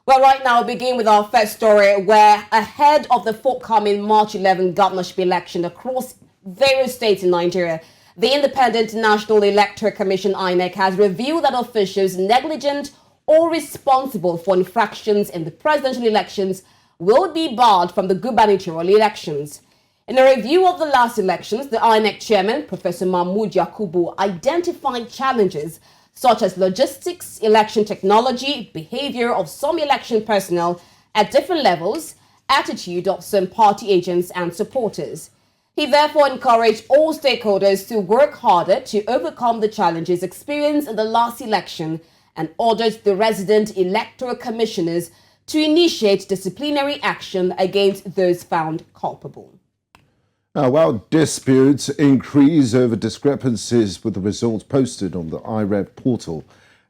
Well, right now, we'll begin with our first story where ahead of the forthcoming March 11 governorship election across various states in Nigeria, the Independent National Electoral Commission INEC has revealed that officials negligent or responsible for infractions in the presidential elections will be barred from the gubernatorial elections. In a review of the last elections, the INEC chairman, Professor Mahmood Yakubu, identified challenges such as logistics, election technology, behavior of some election personnel at different levels, attitude of some party agents and supporters. He therefore encouraged all stakeholders to work harder to overcome the challenges experienced in the last election and ordered the resident electoral commissioners to initiate disciplinary action against those found culpable. Now, while disputes increase over discrepancies with the results posted on the IREV portal,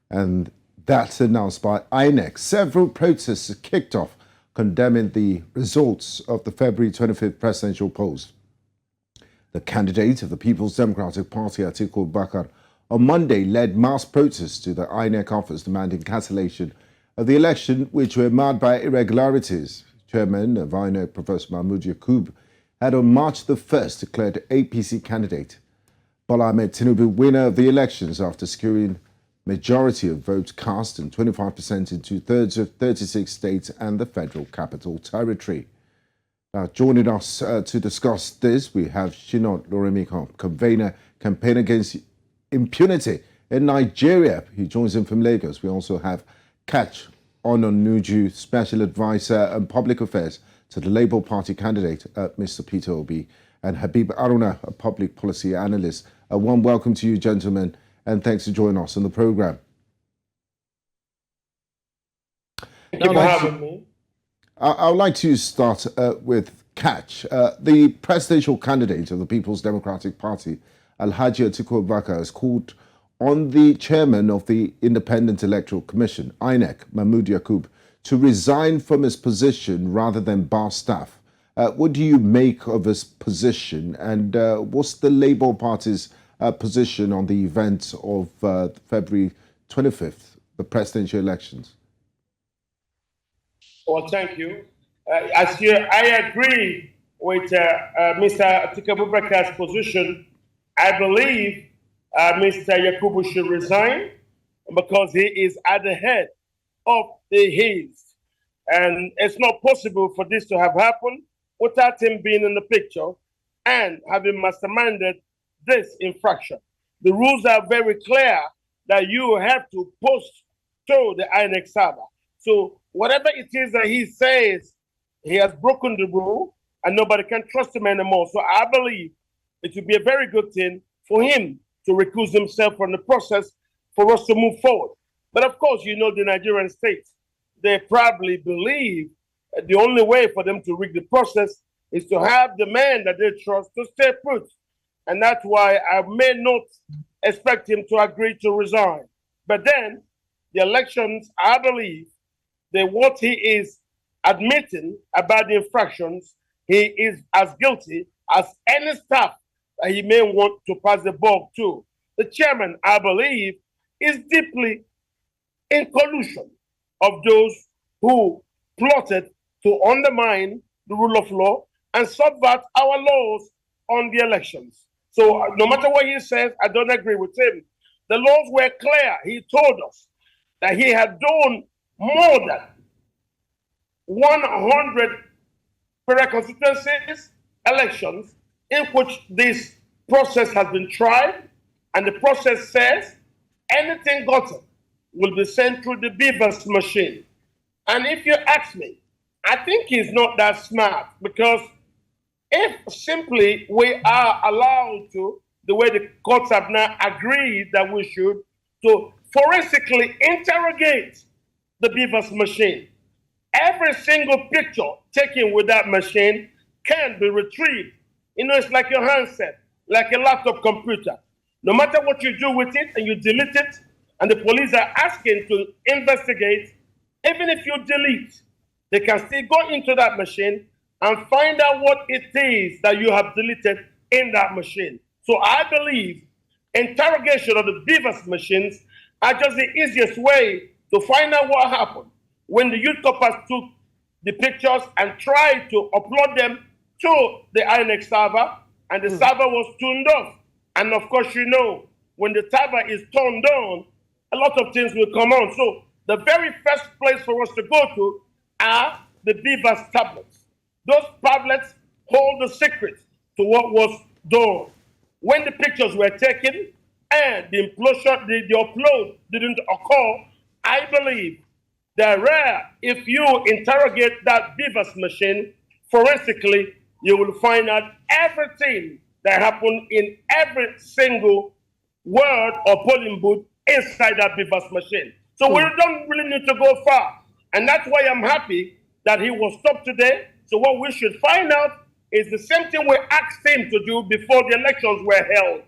and that's announced by INEC, several protests kicked off condemning the results of the February 25th presidential polls. The candidate of the People's Democratic Party, Atiku Abubakar, on Monday led mass protests to the INEC office demanding cancellation of the election, which were marred by irregularities. Chairman of INEC, Professor Mahmood Yakubu, had on March the 1st declared APC candidate Bola Ahmed Tinubu winner of the elections after securing majority of votes cast and 25% in two-thirds of 36 states and the Federal Capital Territory. Now, joining us to discuss this, we have Shinot Loremiko, convener Campaign Against Impunity in Nigeria. He joins in from Lagos. We also have Catch Ononuju, Special Advisor on Public Affairs to the Labour Party candidate, Mr. Peter Obi, and Habib Aruna, a public policy analyst. A warm welcome to you, gentlemen, and thanks for joining us on the programme. Thank you for having me. I would like to start with Catch. The presidential candidate of the People's Democratic Party, Alhaji Atiku Abubakar, has called on the chairman of the Independent Electoral Commission, INEC, Mahmood Yakubu, to resign from his position rather than bar staff. What do you make of his position, and what's the Labour Party's position on the events of February 25th, the elections? Well, thank you. I agree with Mr. Atiku Abubakar's position. I believe Mr. Yakubu should resign because he is at the head of the haze. And it's not possible for this to have happened without him being in the picture and having masterminded this infraction. The rules are very clear that you have to post to the INEC server. So whatever it is that he says, he has broken the rule and nobody can trust him anymore. So I believe it would be a very good thing for him to recuse himself from the process for us to move forward. But of course, you know the Nigerian state, they probably believe the only way for them to rig the process is to have the man that they trust to stay put. And that's why I may not expect him to agree to resign. But then the elections, I believe that what he is admitting about the infractions, he is as guilty as any staff that he may want to pass the ball to. The chairman, I believe, is deeply in collusion of those who plotted to undermine the rule of law and subvert our laws on the elections. So no matter what he says, I don't agree with him. The laws were clear. He told us that he had done more than 100 federal constituencies elections in which this process has been tried, and the process says anything gotten will be sent through the beavers machine. And if you ask me, I think he's not that smart, because if simply we are allowed to, the way the courts have now agreed that we should, to forensically interrogate the beavers machine, every single picture taken with that machine can be retrieved. You know, it's like your handset, like a laptop computer. No matter what you do with it and you delete it, and the police are asking to investigate, even if you delete, they can still go into that machine and find out what it is that you have deleted in that machine. So I believe interrogation of the beavers machines are just the easiest way to find out what happened. when the youth corpers took the pictures and tried to upload them to the INEC server, and the server was turned off. And of course, you know, when the server is turned on, a lot of things will come on. So the very first place for us to go to are the Beavers tablets. Those tablets hold the secret to what was done. When the pictures were taken and the upload didn't occur, I believe that if you interrogate that Beavers machine forensically, you will find out everything that happened in every single word or polling booth inside that Beavers machine. So we don't really need to go far. And that's why I'm happy that he was stopped today. So what we should find out is the same thing we asked him to do before the elections were held.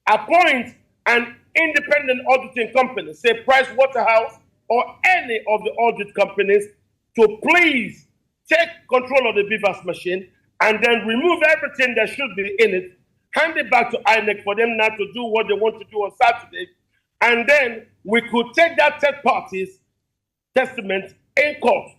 Appoint an independent auditing company, say Price Waterhouse or any of the audit companies, to please take control of the Beavers machine and then remove everything that should be in it, hand it back to INEC for them now to do what they want to do on Saturday. And then we could take that third party's testament in court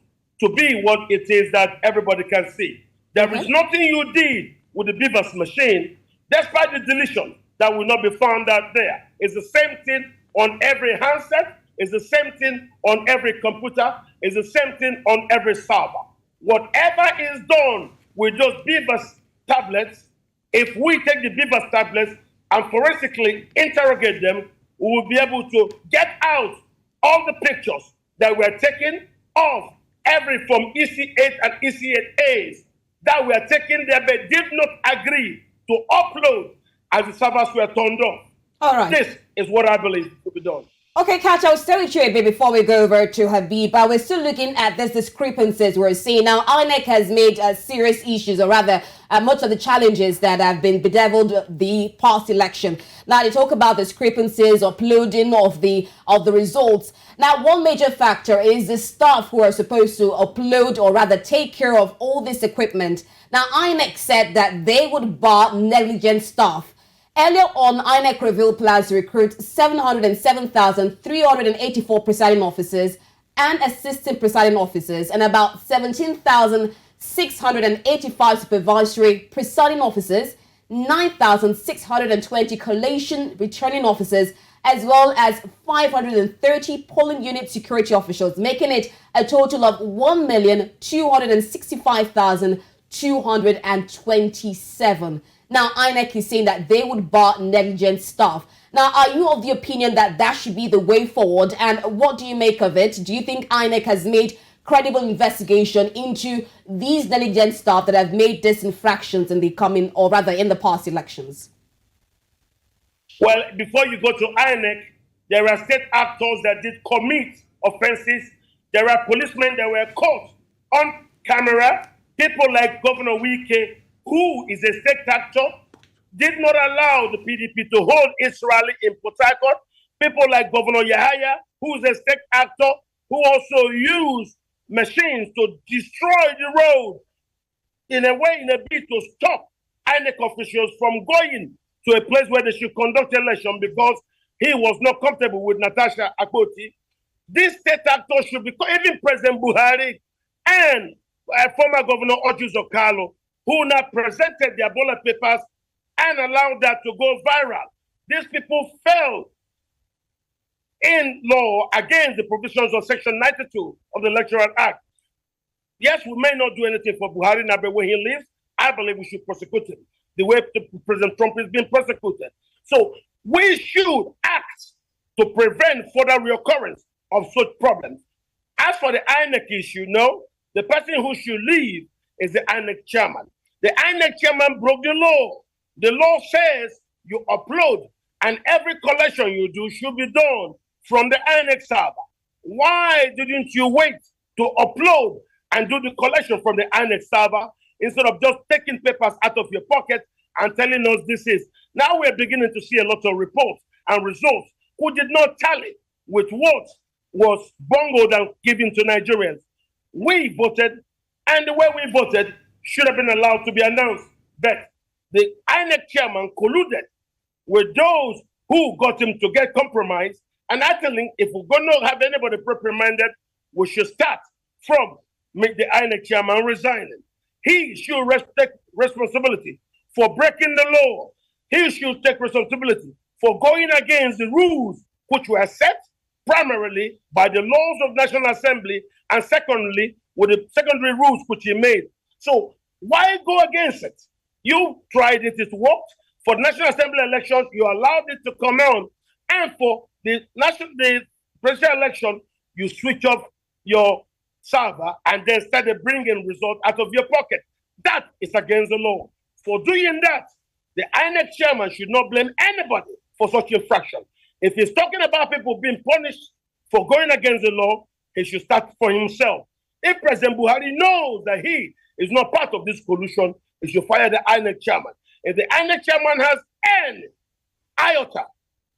to be what it is that everybody can see. There is nothing you did with the Beavers machine, despite the deletion, that will not be found out there. It's the same thing on every handset, it's the same thing on every computer, it's the same thing on every server. Whatever is done with those Beavers tablets, if we take the Beavers tablets and forensically interrogate them, we will be able to get out all the pictures that were taken of every from EC8 and EC8As that were taken there but did not agree to upload as the servers were turned off. All right. This is what I believe to be done. Okay, Catch, I'll stay with you a bit before we go over to Habib, but we're still looking at these discrepancies we're seeing. Now, INEC has made serious issues, or rather, most of the challenges that have been bedeviled the past election. Now, they talk about discrepancies, uploading of the results. Now, one major factor is the staff who are supposed to upload, or rather take care of all this equipment. Now, INEC said that they would bar negligent staff. Earlier on, INEC revealed plans to recruit 707,384 presiding officers and assistant presiding officers and about 17,685 supervisory presiding officers, 9,620 collation returning officers, as well as 530 polling unit security officials, making it a total of 1,265,227. Now, INEC is saying that they would bar negligent staff. Now, are you of the opinion that that should be the way forward? And what do you make of it? Do you think INEC has made credible investigation into these negligent staff that have made these infractions in the coming, or rather in the past elections? Well, before you go to INEC, there are state actors that did commit offenses. There are policemen that were caught on camera. People like Governor Wike, who is a state actor, did not allow the PDP to hold Israeli in Port Harcourt. People like Governor Yahaya, who is a state actor, who also used machines to destroy the road in a bid to stop INEC officials from going to a place where they should conduct election because he was not comfortable with Natasha Akpoti. This state actor should be, even President Buhari and former Governor Orji Zokalo, who now presented their ballot papers and allowed that to go viral. These people fell in law against the provisions of Section 92 of the Electoral Act. Yes, we may not do anything for Buhari now, but when he leaves, I believe we should prosecute him the way President Trump is being prosecuted. So we should act to prevent further reoccurrence of such problems. As for the INEC issue, no, the person who should leave is the INEC chairman. The INEC chairman broke the law. The law says you upload, and every collection you do should be done from the INEC server. Why didn't you wait to upload and do the collection from the INEC server instead of just taking papers out of your pocket and telling us this is? Now we're beginning to see a lot of reports and results who did not tally with what was bungled and given to Nigerians. We voted, and the way we voted should have been allowed to be announced. But the INEC chairman colluded with those who got him to get compromised. And I think if we're going to have anybody reprimanded, we should start from the INEC chairman resigning. He should take responsibility for breaking the law. He should take responsibility for going against the rules which were set primarily by the laws of National Assembly and secondly with the secondary rules which he made. So why go against it? You tried it, it worked. For National Assembly elections, you allowed it to come on. And for the presidential election, you switch off your server and then started bringing results out of your pocket. That is against the law. For doing that, the INEC chairman should not blame anybody for such infraction. If he's talking about people being punished for going against the law, he should start for himself. If President Buhari knows that he is not part of this collusion, he should fire the INEC chairman. If the INEC chairman has any iota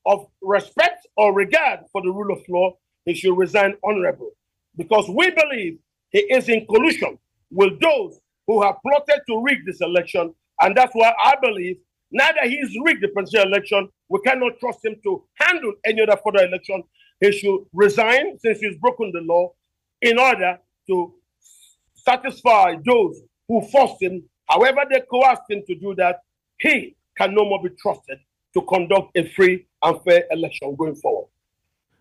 of respect or regard for the rule of law, he should resign honorably. Because we believe he is in collusion with those who have plotted to rig this election. And that's why I believe now that he's rigged the presidential election, we cannot trust him to handle any other further election. He should resign since he's broken the law in order to satisfy those who forced him. However they coerced him to do that, he can no more be trusted to conduct a free and fair election going forward.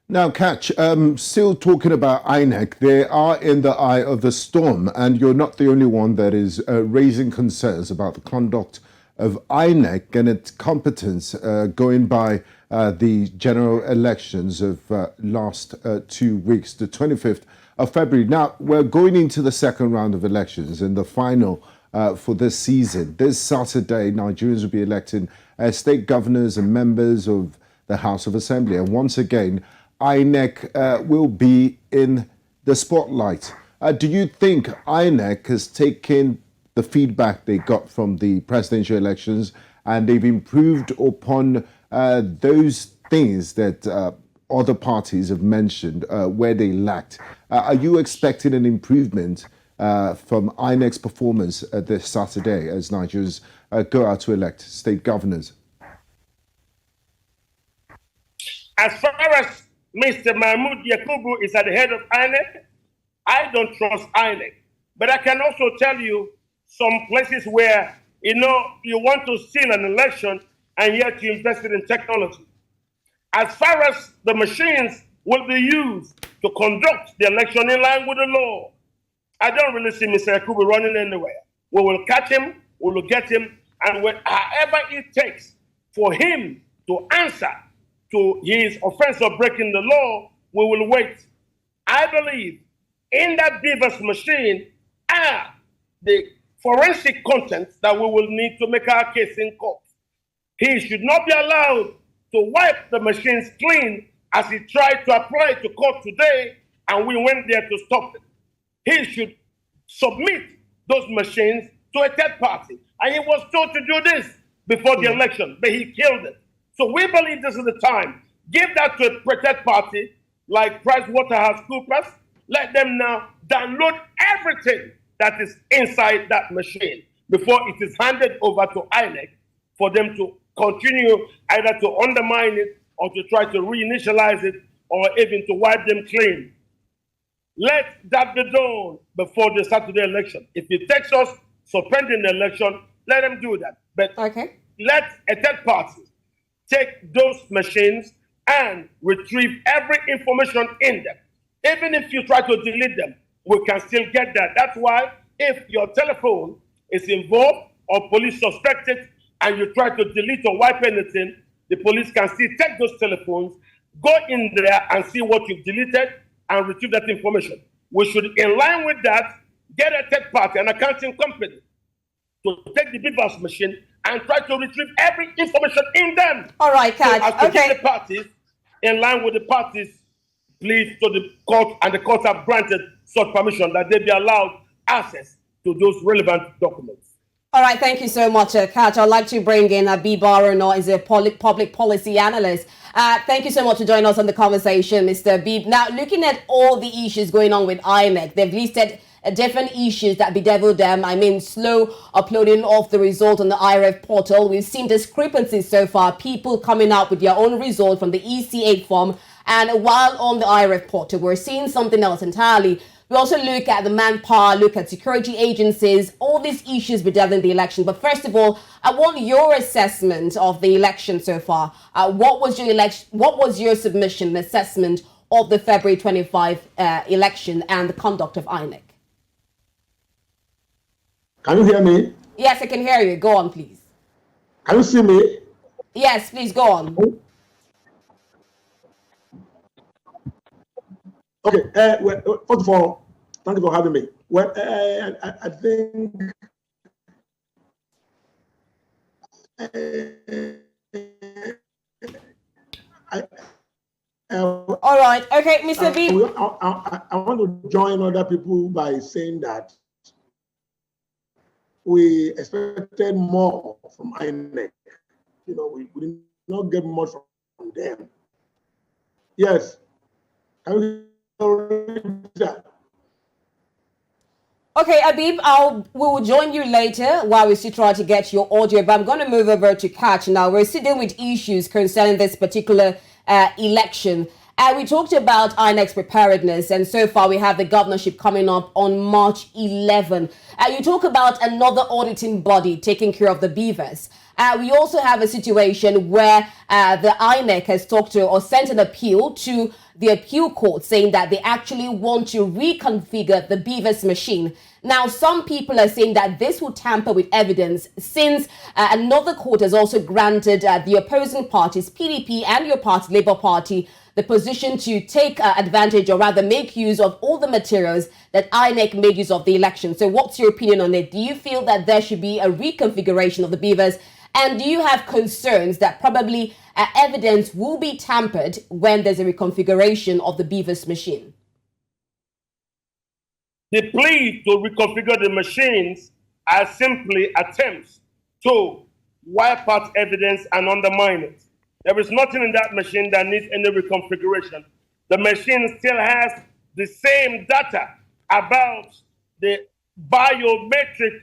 Now, Catch, still talking about INEC, they are in the eye of the storm, and you're not the only one that is raising concerns about the conduct of INEC and its competence going by the general elections of last 2 weeks, the 25th of February. Now, we're going into the second round of elections and the final for this season. This Saturday, Nigerians will be electing state governors and members of the House of Assembly. And once again, INEC will be in the spotlight. Do you think INEC has taken the feedback they got from the presidential elections and they've improved upon those things that other parties have mentioned where they lacked? Are you expecting an improvement from INEC's performance this Saturday as Nigerians go out to elect state governors? As far as Mr. Mahmoud Yakubu is at the head of INEC, I don't trust INEC. But I can also tell you some places where, you want to steal an election and yet you invested in technology. As far as the machines will be used to conduct the election in line with the law, I don't really see Mr. Yakubu running anywhere. We will catch him, we will get him, and however it takes for him to answer to his offense of breaking the law, we will wait. I believe in that Beavers machine are the forensic content that we will need to make our case in court. He should not be allowed to wipe the machines clean as he tried to apply to court today, and we went there to stop it. He should submit those machines to a third party. And he was told to do this before the election, but he killed it. So we believe this is the time. Give that to a third party like PricewaterhouseCoopers. Let them now download everything that is inside that machine before it is handed over to INEC for them to continue either to undermine it or to try to reinitialize it or even to wipe them clean. Let that be done before the Saturday election. If it takes us suspending the election, let them do that. But let a third party take those machines and retrieve every information in them. Even if you try to delete them, we can still get that. That's why if your telephone is involved or police suspect it and you try to delete or wipe anything, the police can still take those telephones, go in there and see what you've deleted and retrieve that information. We should, in line with that, get a third party, an accounting company, to take the Beavers machine and try to retrieve every information in them. All right, Catch. So as to get the parties, in line with the parties' pleas to the court, and the courts have granted such permission that they be allowed access to those relevant documents. All right, thank you so much, Catch. I'd like to bring in Abib Arono, is a public policy analyst. Thank you so much for joining us on the conversation, Mr. Abib. Now, looking at all the issues going on with INEC, they've listed different issues that bedevil them. I mean, slow uploading of the result on the IRF portal. We've seen discrepancies so far, people coming out with their own result from the EC8 form And while on the IREF portal, we're seeing something else entirely. We also look at the manpower, look at security agencies, all these issues regarding the election. But first of all, I want your assessment of the election so far. What was your election? What was your submission, assessment of the February 25 election and the conduct of INEC? Can you hear me? Yes, I can hear you. Go on, please. Can you see me? Yes, please go on. Okay. Well, first of all, thank you for having me. Well, I think All right. Okay, Mr. B. I want to join other people by saying that we expected more from INEC. You know, we did not get much from them. Yes. Can you read that? Okay, Abib, we will join you later while we still try to get your audio, but I'm going to move over to Catch now. We're still dealing with issues concerning this particular election. We talked about INEC's preparedness, and so far we have the governorship coming up on March 11. You talk about another auditing body taking care of the beavers. We also have a situation where the INEC has talked to or sent an appeal to the appeal court saying that they actually want to reconfigure the beavers machine. Now, some people are saying that this will tamper with evidence since another court has also granted the opposing parties, PDP and your party, Labour Party, the position to take advantage or rather make use of all the materials that INEC made use of the election. So what's your opinion on it? Do you feel that there should be a reconfiguration of the beavers? And do you have concerns that probably evidence will be tampered when there's a reconfiguration of the beavers machine? The plea to reconfigure the machines are simply attempts to wipe out evidence and undermine it. There is nothing in that machine that needs any reconfiguration. The machine still has the same data about the biometric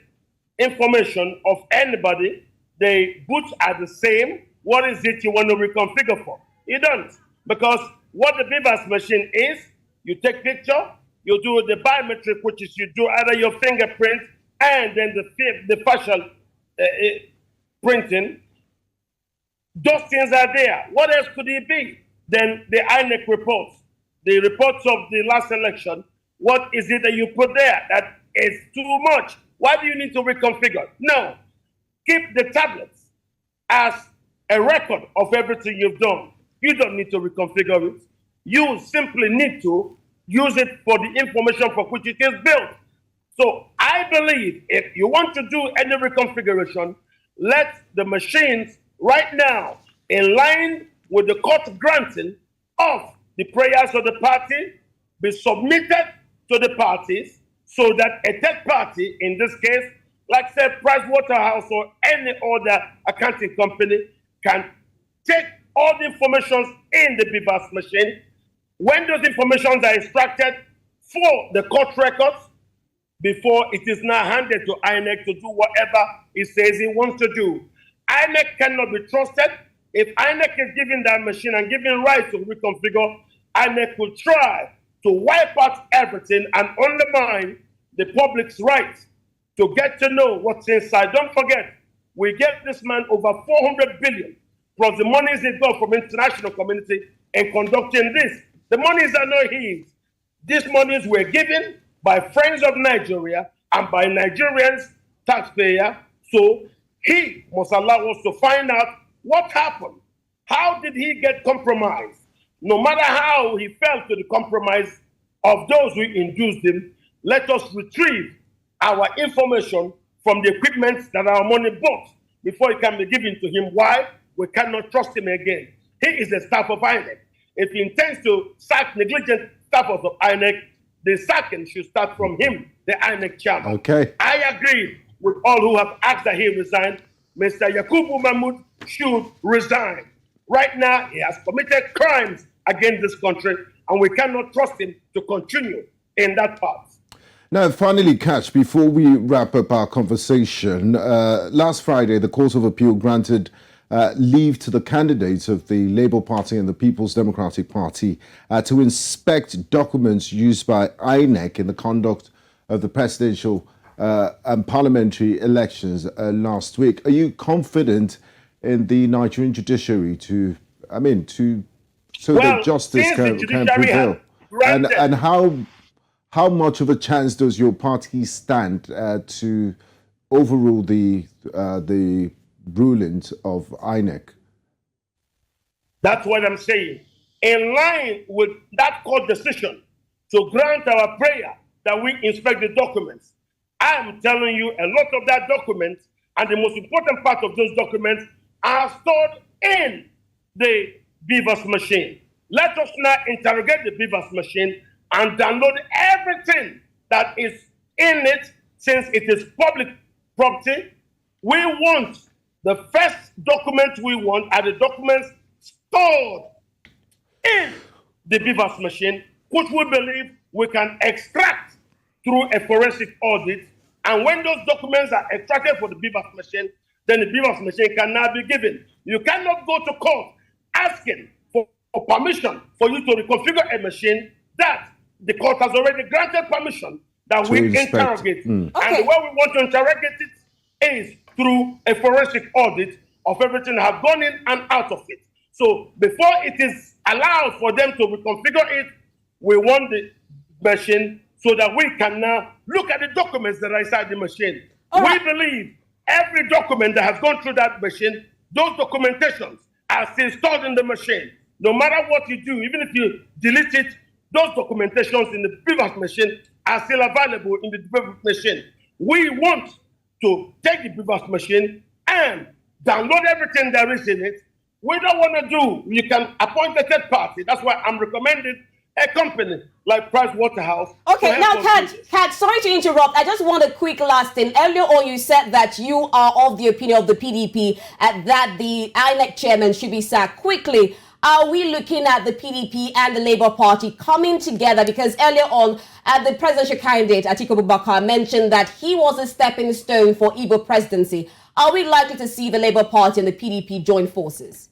information of anybody. The boots are the same. What is it you want to reconfigure for? You don't. Because what the beavers machine is, you take picture, you do the biometric, which is you do either your fingerprint and then the facial printing. Those things are there. What else could it be? Then the INEC reports, the reports of the last election. What is it that you put there that is too much? Why do you need to reconfigure? No. Keep the tablets as a record of everything you've done. You don't need to reconfigure it. You simply need to use it for the information for which it is built. So I believe if you want to do any reconfiguration, let the machines right now, in line with the court granting of the prayers of the party, be submitted to the parties so that a third party, in this case, like say Pricewaterhouse or any other accounting company, can take all the information in the beavers machine. When those informations are extracted for the court records, before it is now handed to INEC to do whatever it says it wants to do. INEC cannot be trusted. If INEC is giving that machine and giving rights to reconfigure, INEC will try to wipe out everything and undermine the public's rights to get to know what's inside. Don't forget, we gave this man over 400 billion plus the monies he got from international community in conducting this. The monies are not his. These monies were given by friends of Nigeria and by Nigerians, taxpayers. So he must allow us to find out what happened. How did he get compromised? No matter how he fell to the compromise of those who induced him, let us retrieve our information from the equipment that our money bought before it can be given to him. Why? We cannot trust him again. He is the staff of INEC. If he intends to sack negligent staff of INEC, the sacking should start from him, the INEC chairman. Okay. I agree with all who have asked that he resign. Mr. Yakubu Mahmoud should resign. Right now, he has committed crimes against this country, and we cannot trust him to continue in that path. Now, finally, Catch, before we wrap up our conversation, last Friday, the Court of Appeal granted leave to the candidates of the Labour Party and the People's Democratic Party to inspect documents used by INEC in the conduct of the presidential and parliamentary elections last week. Are you confident in the Nigerian judiciary so that justice can prevail? And how much of a chance does your party stand to overrule the rulings of INEC? That's what I'm saying. In line with that court decision to grant our prayer that we inspect the documents, I'm telling you a lot of that document and the most important part of those documents are stored in the Beavers machine. Let us now interrogate the Beavers machine and download everything that is in it, since it is public property. We want the first documents we want are the documents stored in the Beavers machine, which we believe we can extract through a forensic audit. And when those documents are extracted for the Beavers machine, then the Beavers machine can now be given. You cannot go to court asking for permission for you to reconfigure a machine that the court has already granted permission that we interrogate. And the way we want to interrogate it is through a forensic audit of everything that has gone in and out of it. So before it is allowed for them to reconfigure it, we want the machine so that we can now look at the documents that are inside the machine. We believe every document that has gone through that machine, those documentations are still stored in the machine. No matter what you do, even if you delete it, those documentations in the Beavers machine are still available in the Beavers machine. We want to take the Beavers machine and download everything there is in it. We don't want to do, you can appoint a third party. That's why I'm recommending a company like Price Waterhouse. Okay, now, Kat, sorry to interrupt. I just want a quick last thing. Earlier on, you said that you are of the opinion of the PDP that the INEC chairman should be sacked quickly. Are we looking at the PDP and the Labour Party coming together? Because earlier on, the presidential candidate, Atiku Abubakar, mentioned that he was a stepping stone for Igbo presidency. Are we likely to see the Labour Party and the PDP join forces?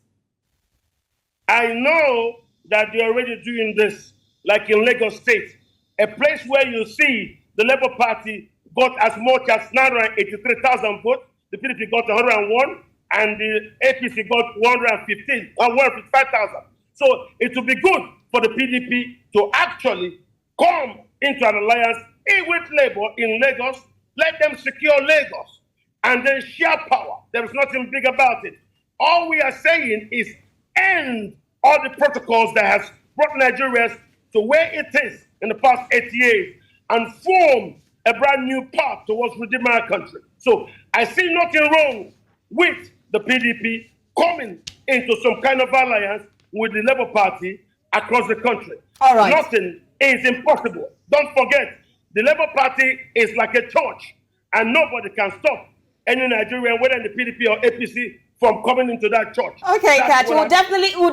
I know that they're already doing this, like in Lagos State, a place where you see the Labour Party got as much as 983,000 votes, the PDP got 101, and the APC got 155,000. So it will be good for the PDP to actually come into an alliance with Labour in Lagos, let them secure Lagos, and then share power. There is nothing big about it. All we are saying is end all the protocols that has brought Nigerians to where it is in the past 8 years and form a brand new path towards redeeming our country. So I see nothing wrong with the PDP coming into some kind of alliance with the Labour Party across the country. All right. Nothing is impossible. Don't forget, the Labour Party is like a church, and nobody can stop any Nigerian, whether in the PDP or APC, from coming into that church. Okay, Kat, we'll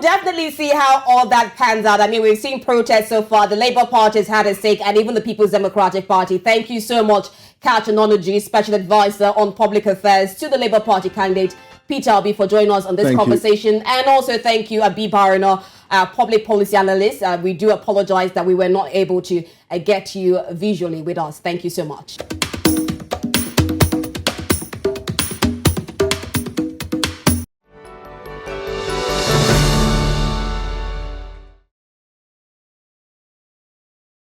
definitely see how all that pans out. I mean, we've seen protests so far. The Labour Party has had a stake, and even the People's Democratic Party. Thank you so much, Kat Ononuji, Special Advisor on Public Affairs to the Labour Party candidate, Peter Obi, for joining us on this conversation. And also thank you, Abi Barino, Public Policy Analyst. We do apologize that we were not able to get you visually with us. Thank you so much.